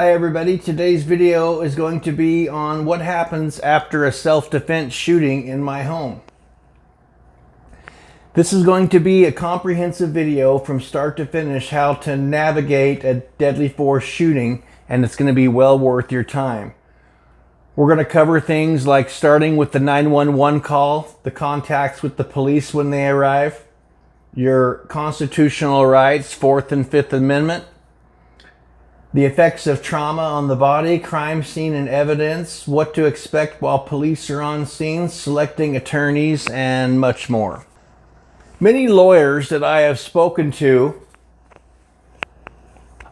Hi everybody, today's video is going to be on what happens after a self-defense shooting in my home. This is going to be a comprehensive video from start to finish how to navigate a deadly force shooting, and it's going to be well worth your time. We're going to cover things like starting with the 911 call, the contacts with the police when they arrive, your constitutional rights, 4th and 5th Amendment, the effects of trauma on the body, crime scene and evidence, what to expect while police are on scene, selecting attorneys, and much more. Many lawyers that I have spoken to,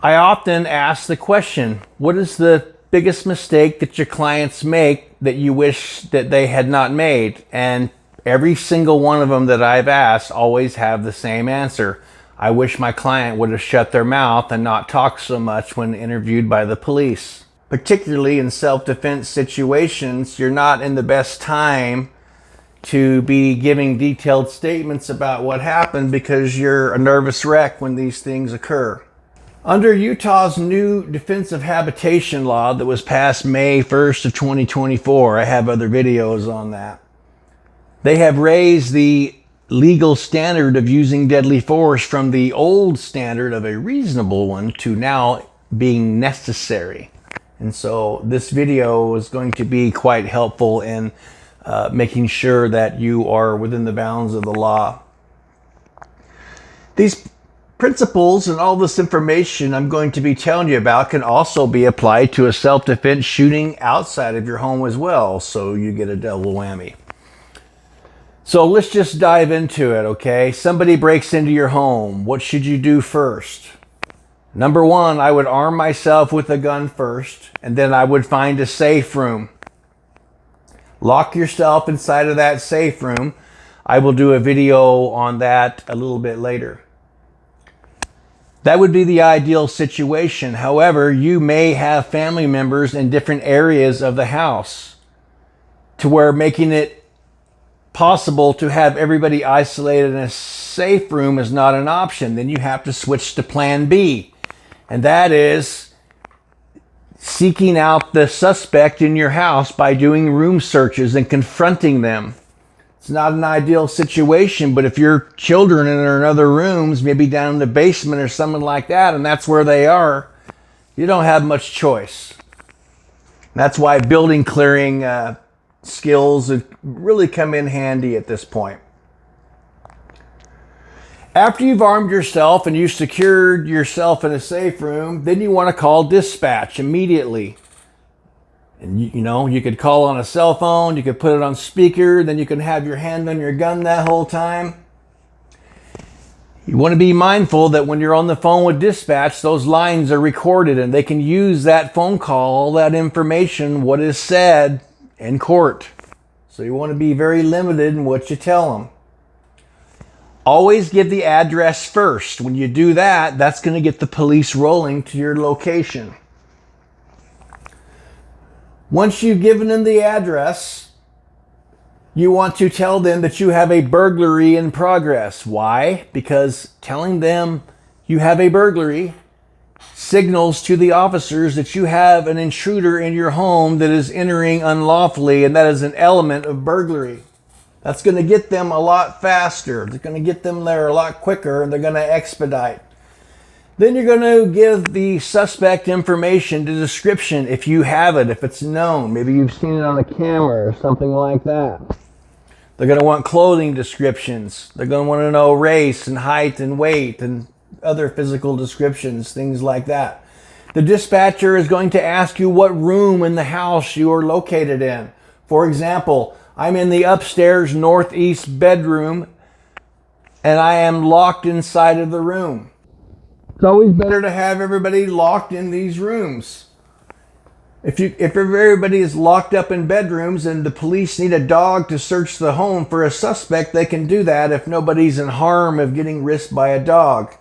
I often ask the question, what is the biggest mistake that your clients make that you wish that they had not made? And every single one of them that I've asked always have the same answer. I wish my client would have shut their mouth and not talked so much when interviewed by the police. Particularly in self-defense situations, you're not in the best time to be giving detailed statements about what happened because you're a nervous wreck when these things occur. Under Utah's new defensive habitation law that was passed May 1st of 2024, I have other videos on that. They have raised the legal standard of using deadly force from the old standard of a reasonable one to now being necessary. And so this video is going to be quite helpful in making sure that you are within the bounds of the law. These principles and all this information I'm going to be telling you about can also be applied to a self-defense shooting outside of your home as well, so you get a double whammy. So let's just dive into it, okay? Somebody breaks into your home. What should you do first? Number one, I would arm myself with a gun first, and then I would find a safe room. Lock yourself inside of that safe room. I will do a video on that a little bit later. That would be the ideal situation. However, you may have family members in different areas of the house to where making it possible to have everybody isolated in a safe room is not an option. Then you have to switch to plan B, and that is seeking out the suspect in your house by doing room searches and confronting them. It's not an ideal situation, but if your children are in other rooms, maybe down in the basement or something like that, and that's where they are, you don't have much choice. That's why building clearing skills would really come in handy at this point. After you've armed yourself and you secured yourself in a safe room, then you want to call dispatch immediately. And you could call on a cell phone, you could put it on speaker, then you can have your hand on your gun that whole time. You want to be mindful that when you're on the phone with dispatch, those lines are recorded and they can use that phone call, all that information, what is said, in court. So you want to be very limited in what you tell them. Always give the address first. When you do that, that's going to get the police rolling to your location. Once you've given them the address, you want to tell them that you have a burglary in progress. Why? Because telling them you have a burglary signals to the officers that you have an intruder in your home that is entering unlawfully, and that is an element of burglary. That's going to get them a lot faster. It's going to get them there a lot quicker, and they're going to expedite. Then you're going to give the suspect information, the description, if you have it, if it's known. Maybe you've seen it on a camera or something like that. They're going to want clothing descriptions. They're going to want to know race and height and weight and other physical descriptions, things like that. The dispatcher is going to ask you what room in the house you are located in. For example, I'm in the upstairs northeast bedroom and I am locked inside of the room. It's always better to have everybody locked in these rooms. If everybody is locked up in bedrooms and the police need a dog to search the home for a suspect, they can do that if nobody's in harm of getting risked by a dog.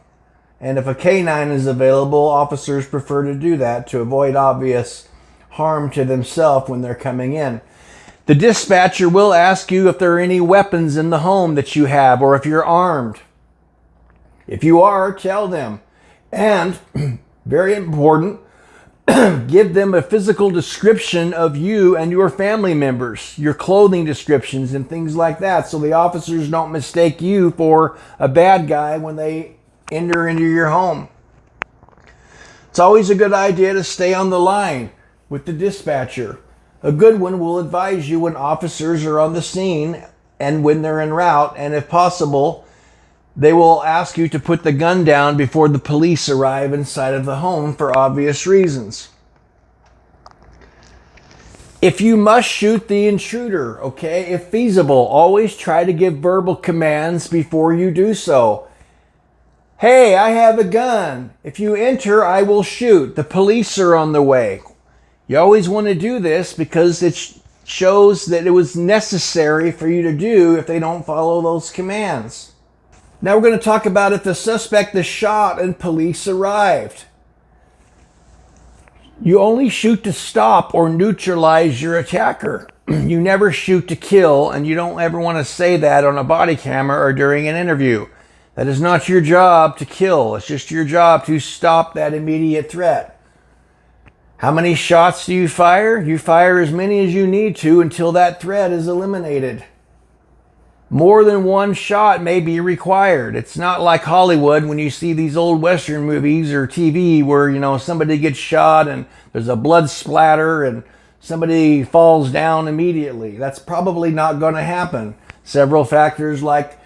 And if a canine is available, officers prefer to do that to avoid obvious harm to themselves when they're coming in. The dispatcher will ask you if there are any weapons in the home that you have or if you're armed. If you are, tell them. And very important, Give them a physical description of you and your family members, your clothing descriptions and things like that, so the officers don't mistake you for a bad guy when they enter into your home. It's always a good idea to stay on the line with the dispatcher. A good one will advise you when officers are on the scene and when they're en route, and if possible, they will ask you to put the gun down before the police arrive inside of the home for obvious reasons. If you must shoot the intruder, okay, if feasible, always try to give verbal commands before you do so. Hey, I have a gun. If you enter, I will shoot. The police are on the way. You always want to do this because it shows that it was necessary for you to do if they don't follow those commands. Now we're going to talk about if the suspect is shot and police arrived. You only shoot to stop or neutralize your attacker. You never shoot to kill, and you don't ever want to say that on a body camera or during an interview. That is not your job to kill. It's just your job to stop that immediate threat. How many shots do you fire? You fire as many as you need to until that threat is eliminated. More than one shot may be required. It's not like Hollywood when you see these old Western movies or TV where, somebody gets shot and there's a blood splatter and somebody falls down immediately. That's probably not going to happen. Several factors like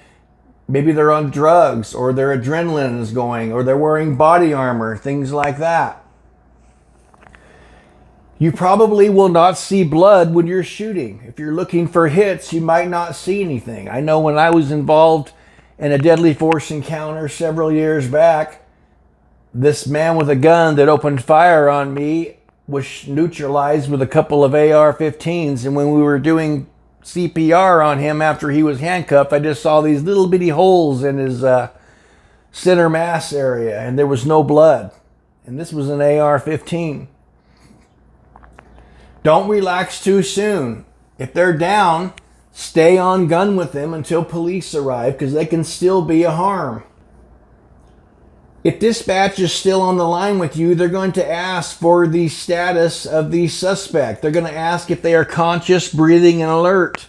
maybe they're on drugs or their adrenaline is going or they're wearing body armor, things like that. You probably will not see blood when you're shooting. If you're looking for hits, you might not see anything. I know when I was involved in a deadly force encounter several years back, this man with a gun that opened fire on me was neutralized with a couple of AR-15s. And when we were doing CPR on him after he was handcuffed, I just saw these little bitty holes in his center mass area, and there was no blood. And this was an AR-15. Don't relax too soon. If they're down, stay on gun with them until police arrive because they can still be a harm. If dispatch is still on the line with you, they're going to ask for the status of the suspect. They're going to ask if they are conscious, breathing, and alert.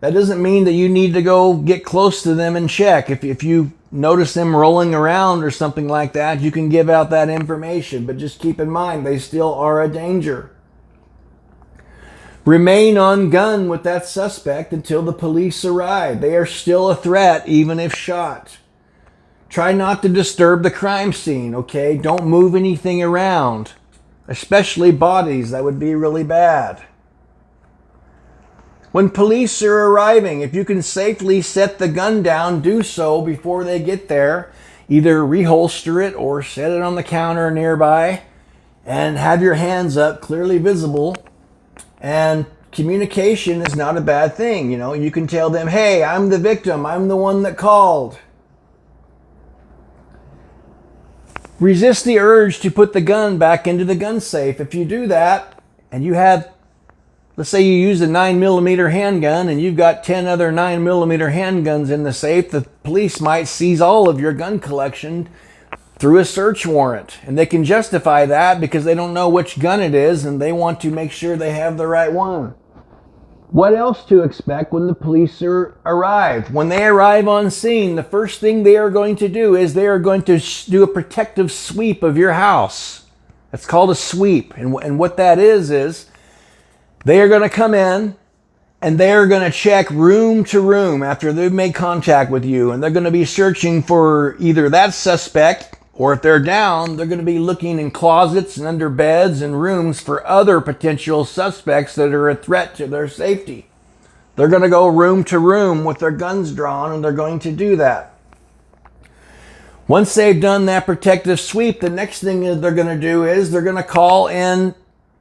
That doesn't mean that you need to go get close to them and check. If you notice them rolling around or something like that, you can give out that information. But just keep in mind, they still are a danger. Remain on gun with that suspect until the police arrive. They are still a threat, even if shot. Try not to disturb the crime scene, okay? Don't move anything around, especially bodies. That would be really bad. When police are arriving, if you can safely set the gun down, do so before they get there. Either reholster it or set it on the counter nearby and have your hands up, clearly visible. And communication is not a bad thing. You can tell them, hey, I'm the victim. I'm the one that called. Resist the urge to put the gun back into the gun safe. If you do that and you have, let's say you use a 9mm handgun and you've got 10 other 9mm handguns in the safe, the police might seize all of your gun collection through a search warrant. And they can justify that because they don't know which gun it is and they want to make sure they have the right one. What else to expect when the police arrive? When they arrive on scene, the first thing they are going to do is they are going to do a protective sweep of your house. That's called a sweep. And what that is they are going to come in and they are going to check room to room after they've made contact with you. And they're going to be searching for either that suspect, or if they're down, they're going to be looking in closets and under beds and rooms for other potential suspects that are a threat to their safety. They're going to go room to room with their guns drawn, and they're going to do that. Once they've done that protective sweep, the next thing that they're going to do is they're going to call in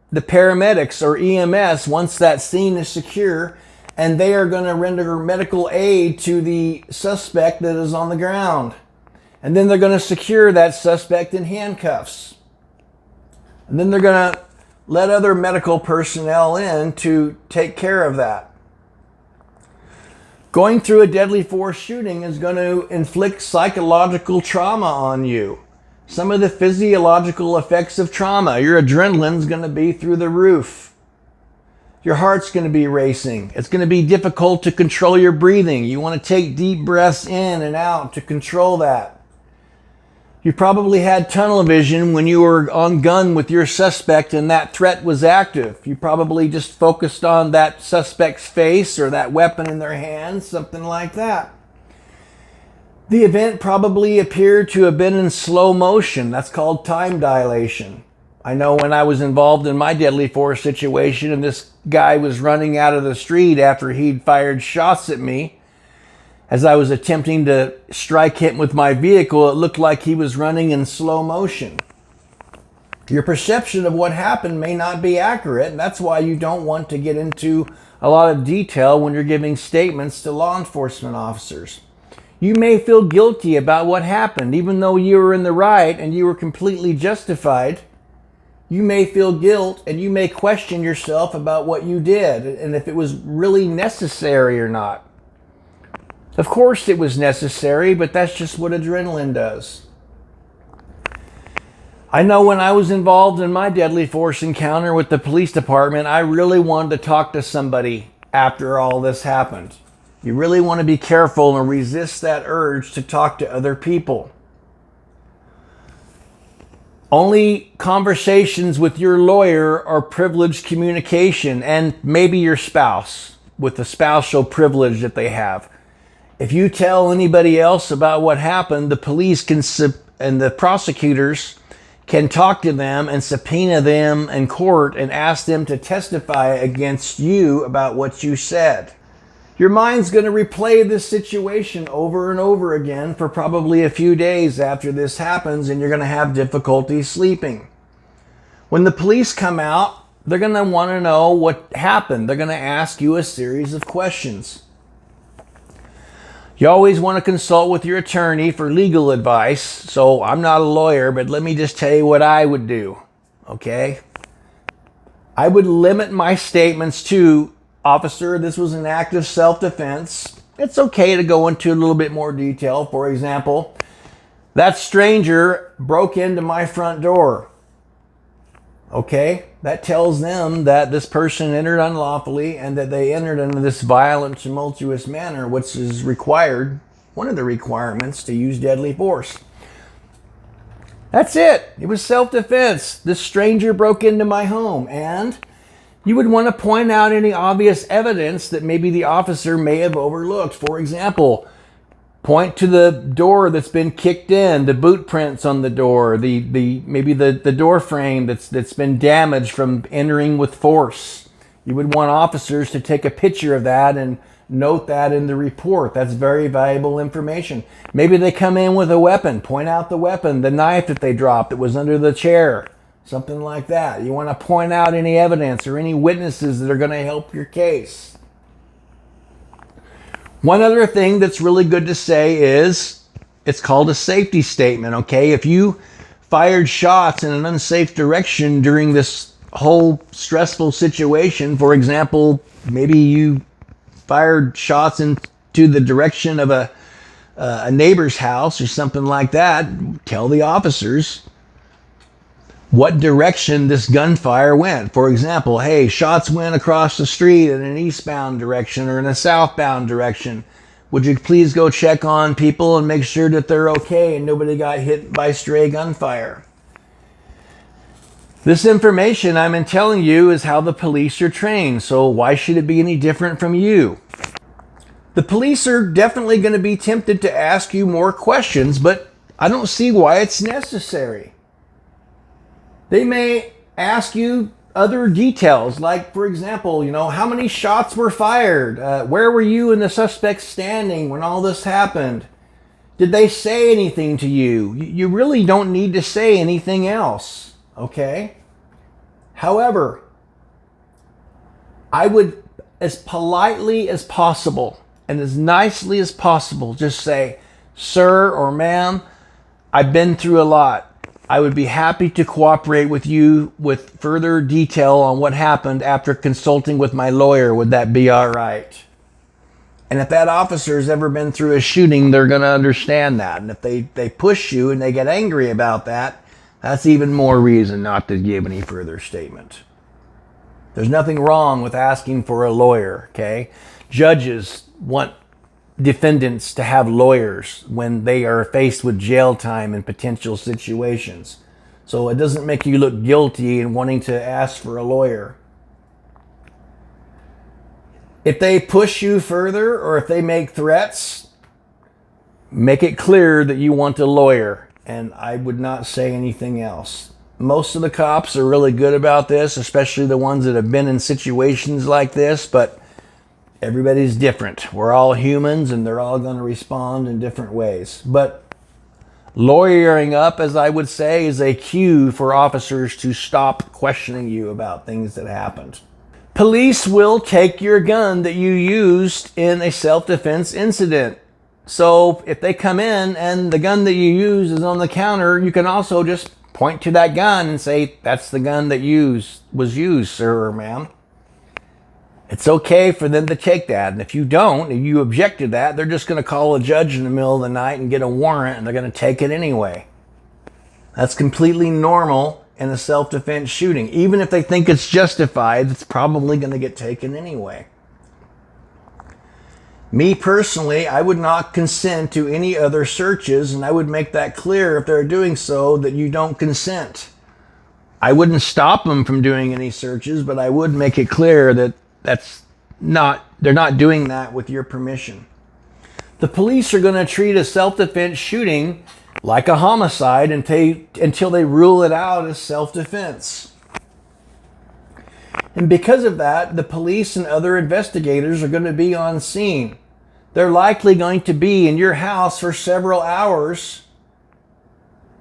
the paramedics or EMS once that scene is secure, and they are going to render medical aid to the suspect that is on the ground. And then they're going to secure that suspect in handcuffs. And then they're going to let other medical personnel in to take care of that. Going through a deadly force shooting is going to inflict psychological trauma on you. some of the physiological effects of trauma. Your adrenaline's going to be through the roof. Your heart's going to be racing. It's going to be difficult to control your breathing. You want to take deep breaths in and out to control that. You probably had tunnel vision when you were on gun with your suspect and that threat was active. You probably just focused on that suspect's face or that weapon in their hands, something like that. The event probably appeared to have been in slow motion. That's called time dilation. I know when I was involved in my deadly force situation and this guy was running out of the street after he'd fired shots at me, as I was attempting to strike him with my vehicle, it looked like he was running in slow motion. Your perception of what happened may not be accurate, and that's why you don't want to get into a lot of detail when you're giving statements to law enforcement officers. You may feel guilty about what happened, even though you were in the right and you were completely justified. You may feel guilt and you may question yourself about what you did and if it was really necessary or not. Of course it was necessary, but that's just what adrenaline does. I know when I was involved in my deadly force encounter with the police department, I really wanted to talk to somebody after all this happened. You really want to be careful and resist that urge to talk to other people. Only conversations with your lawyer are privileged communication, and maybe your spouse with the spousal privilege that they have. If you tell anybody else about what happened, the police and the prosecutors can talk to them and subpoena them in court and ask them to testify against you about what you said. Your mind's going to replay this situation over and over again for probably a few days after this happens, and you're going to have difficulty sleeping. When the police come out, they're going to want to know what happened. They're going to ask you a series of questions. You always want to consult with your attorney for legal advice. So I'm not a lawyer, but let me just tell you what I would do, okay? I would limit my statements to, officer, this was an act of self-defense. It's okay to go into a little bit more detail. For example, that stranger broke into my front door. Okay, that tells them that this person entered unlawfully and that they entered in this violent, tumultuous manner, which is required, one of the requirements to use deadly force. That's it. It was self-defense. This stranger broke into my home, and you would want to point out any obvious evidence that maybe the officer may have overlooked. For example, point to the door that's been kicked in, the boot prints on the door, maybe the door frame that's been damaged from entering with force. You would want officers to take a picture of that and note that in the report. That's very valuable information. Maybe they come in with a weapon. Point out the weapon, the knife that they dropped that was under the chair, something like that. You want to point out any evidence or any witnesses that are going to help your case. One other thing that's really good to say is it's called a safety statement, okay? If you fired shots in an unsafe direction during this whole stressful situation, for example, maybe you fired shots into the direction of a neighbor's house or something like that, tell the officers what direction this gunfire went. For example, hey, shots went across the street in an eastbound direction or in a southbound direction. Would you please go check on people and make sure that they're okay and nobody got hit by stray gunfire? This information I'm telling you is how the police are trained, so why should it be any different from you? The police are definitely going to be tempted to ask you more questions, but I don't see why it's necessary. They may ask you other details, like, for example, how many shots were fired? Where were you and the suspect standing when all this happened? Did they say anything to you? You really don't need to say anything else, okay? However, I would, as politely as possible and as nicely as possible, just say, sir or ma'am, I've been through a lot. I would be happy to cooperate with you with further detail on what happened after consulting with my lawyer. Would that be all right? And if that officer's ever been through a shooting, they're going to understand that. And if they push you and they get angry about that, that's even more reason not to give any further statement. There's nothing wrong with asking for a lawyer, okay? Judges want defendants to have lawyers when they are faced with jail time and potential situations. So it doesn't make you look guilty in wanting to ask for a lawyer. If they push you further or if they make threats, make it clear that you want a lawyer. And I would not say anything else. Most of the cops are really good about this, especially the ones that have been in situations like this, but everybody's different. We're all humans and they're all going to respond in different ways. But lawyering up, as I would say, is a cue for officers to stop questioning you about things that happened. Police will take your gun that you used in a self-defense incident. So if they come in and the gun that you use is on the counter, you can also just point to that gun and say, that's the gun that was used, sir or ma'am. It's okay for them to take that. And if you don't, if you object to that, they're just going to call a judge in the middle of the night and get a warrant, and they're going to take it anyway. That's completely normal in a self-defense shooting. Even if they think it's justified, it's probably going to get taken anyway. Me personally, I would not consent to any other searches, and I would make that clear if they're doing so that you don't consent. I wouldn't stop them from doing any searches, but I would make it clear that they're not doing that with your permission. The police are going to treat a self-defense shooting like a homicide until they rule it out as self-defense. And because of that, the police and other investigators are going to be on scene. They're likely going to be in your house for several hours,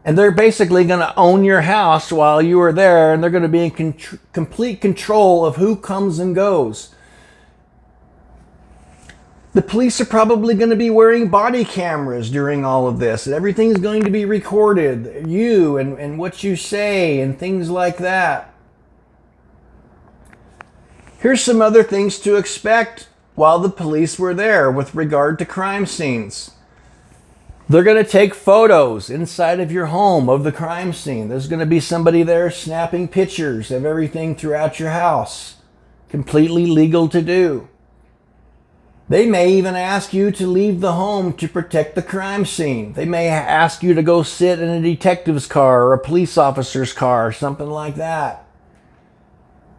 and they're basically going to own your house while you are there, and they're going to be in complete control of who comes and goes. The police are probably going to be wearing body cameras during all of this, and everything's going to be recorded, you and what you say and things like that. Here's some other things to expect while the police were there with regard to crime scenes. They're going to take photos inside of your home of the crime scene. There's going to be somebody there snapping pictures of everything throughout your house. Completely legal to do. They may even ask you to leave the home to protect the crime scene. They may ask you to go sit in a detective's car or a police officer's car or something like that.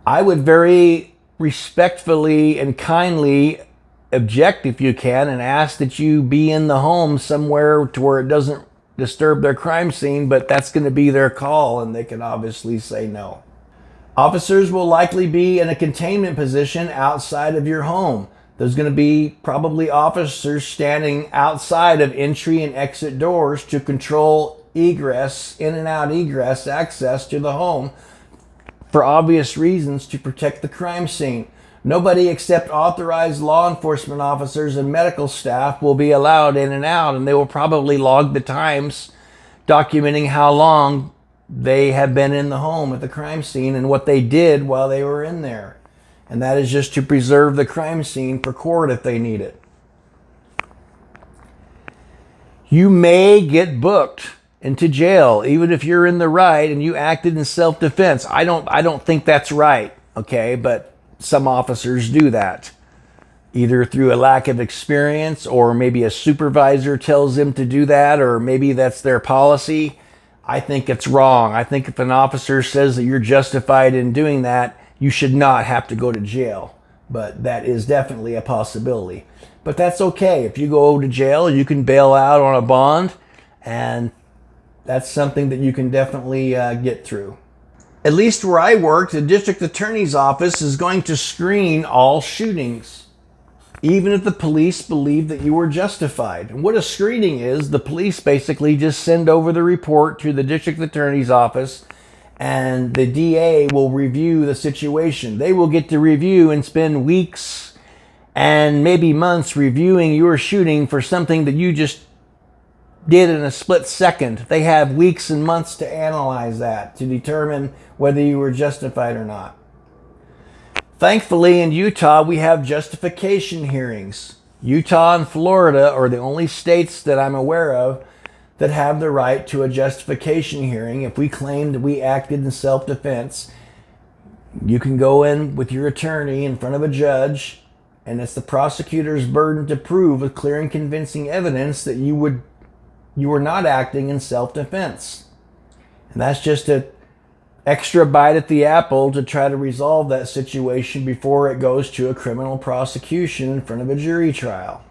I would very respectfully and kindly object if you can and ask that you be in the home somewhere to where it doesn't disturb their crime scene, but that's going to be their call and they can obviously say no. Officers will likely be in a containment position outside of your home. There's going to be probably officers standing outside of entry and exit doors to control egress, in and out egress, access to the home for obvious reasons to protect the crime scene. Nobody except authorized law enforcement officers and medical staff will be allowed in and out, and they will probably log the times documenting how long they have been in the home at the crime scene and what they did while they were in there. And that is just to preserve the crime scene for court if they need it. You may get booked into jail even if you're in the right and you acted in self-defense. I don't think that's right, okay? But some officers do that, either through a lack of experience or maybe a supervisor tells them to do that, or maybe that's their policy. I think it's wrong. I think if an officer says that you're justified in doing that, you should not have to go to jail. But that is definitely a possibility. But that's okay. If you go to jail, you can bail out on a bond, and that's something that you can definitely get through. At least where I work, the district attorney's office is going to screen all shootings, even if the police believe that you were justified. And what a screening is, the police basically just send over the report to the district attorney's office, and the DA will review the situation. They will get to review and spend weeks and maybe months reviewing your shooting for something that you just did in a split second. They have weeks and months to analyze that, to determine whether you were justified or not. Thankfully, in Utah, we have justification hearings. Utah and Florida are the only states that I'm aware of that have the right to a justification hearing. If we claim that we acted in self-defense, you can go in with your attorney in front of a judge, and it's the prosecutor's burden to prove with clear and convincing evidence that you were not acting in self-defense. And that's just an extra bite at the apple to try to resolve that situation before it goes to a criminal prosecution in front of a jury trial.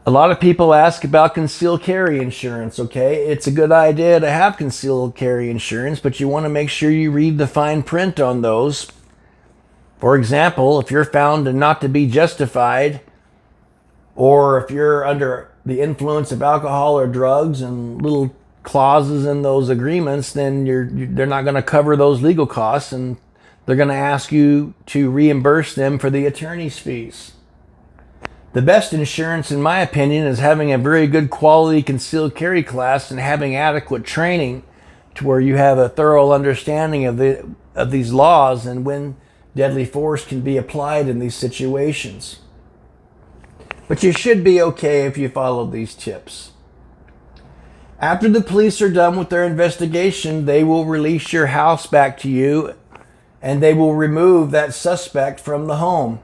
A lot of people ask about concealed carry insurance, okay? It's a good idea to have concealed carry insurance, but you want to make sure you read the fine print on those. For example, if you're found not to be justified, or if you're under the influence of alcohol or drugs and little clauses in those agreements, then they're not going to cover those legal costs, and they're going to ask you to reimburse them for the attorney's fees. The best insurance, in my opinion, is having a very good quality concealed carry class and having adequate training to where you have a thorough understanding of these laws and when deadly force can be applied in these situations. But you should be okay if you follow these tips. After the police are done with their investigation, they will release your house back to you, and they will remove that suspect from the home.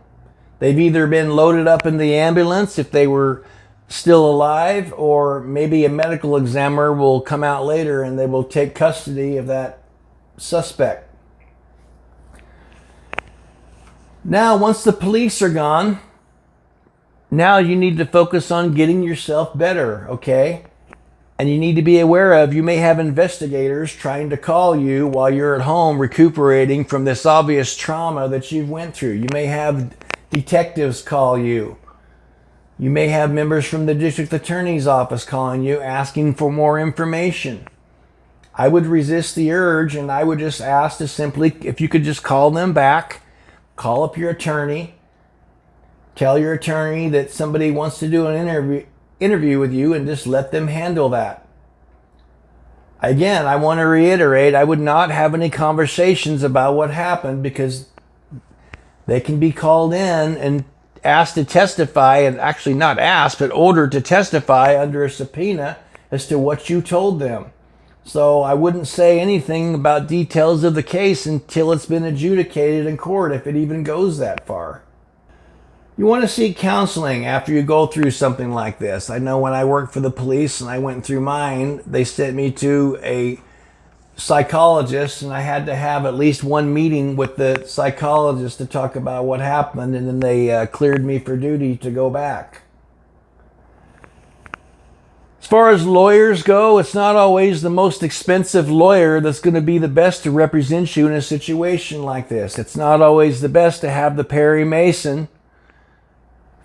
They've either been loaded up in the ambulance if they were still alive, or maybe a medical examiner will come out later and they will take custody of that suspect. Now, once the police are gone, now you need to focus on getting yourself better, okay? And you need to be aware of, you may have investigators trying to call you while you're at home recuperating from this obvious trauma that you've went through. You may have detectives call you. You may have members from the district attorney's office calling you asking for more information. I would resist the urge, and I would just ask to simply, if you could just call them back, call up your attorney, tell your attorney that somebody wants to do an interview with you, and just let them handle that. Again, I want to reiterate, I would not have any conversations about what happened, because they can be called in and asked to testify, and actually not asked, but ordered to testify under a subpoena as to what you told them. So I wouldn't say anything about details of the case until it's been adjudicated in court, if it even goes that far. You want to seek counseling after you go through something like this. I know when I worked for the police and I went through mine, they sent me to a psychologist, and I had to have at least one meeting with the psychologist to talk about what happened, and then they cleared me for duty to go back. As far as lawyers go, it's not always the most expensive lawyer that's going to be the best to represent you in a situation like this. It's not always the best to have the Perry Mason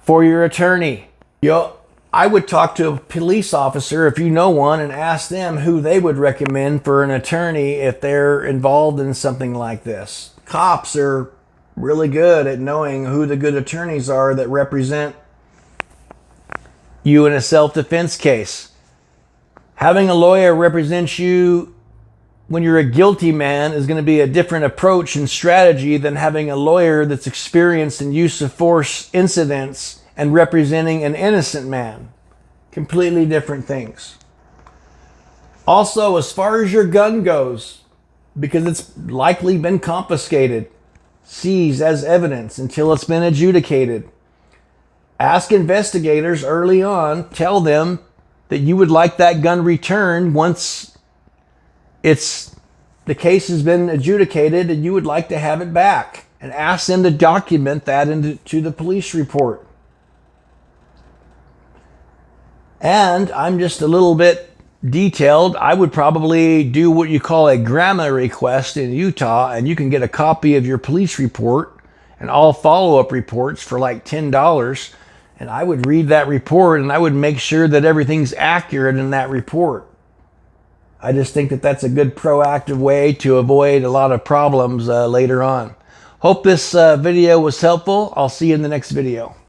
for your attorney. I would talk to a police officer, if you know one, and ask them who they would recommend for an attorney if they're involved in something like this. Cops are really good at knowing who the good attorneys are that represent you in a self-defense case. Having a lawyer represent you when you're a guilty man is going to be a different approach and strategy than having a lawyer that's experienced in use of force incidents and representing an innocent man. Completely different things. Also, as far as your gun goes, because it's likely been confiscated, seized as evidence until it's been adjudicated, ask investigators early on, tell them that you would like that gun returned once the case has been adjudicated, and you would like to have it back, and ask them to document that into the police report. And I'm just a little bit detailed. I would probably do what you call a grammar request in Utah, and you can get a copy of your police report and all follow-up reports for like $10. And I would read that report, and I would make sure that everything's accurate in that report. I just think that that's a good proactive way to avoid a lot of problems later on. Hope this video was helpful. I'll see you in the next video.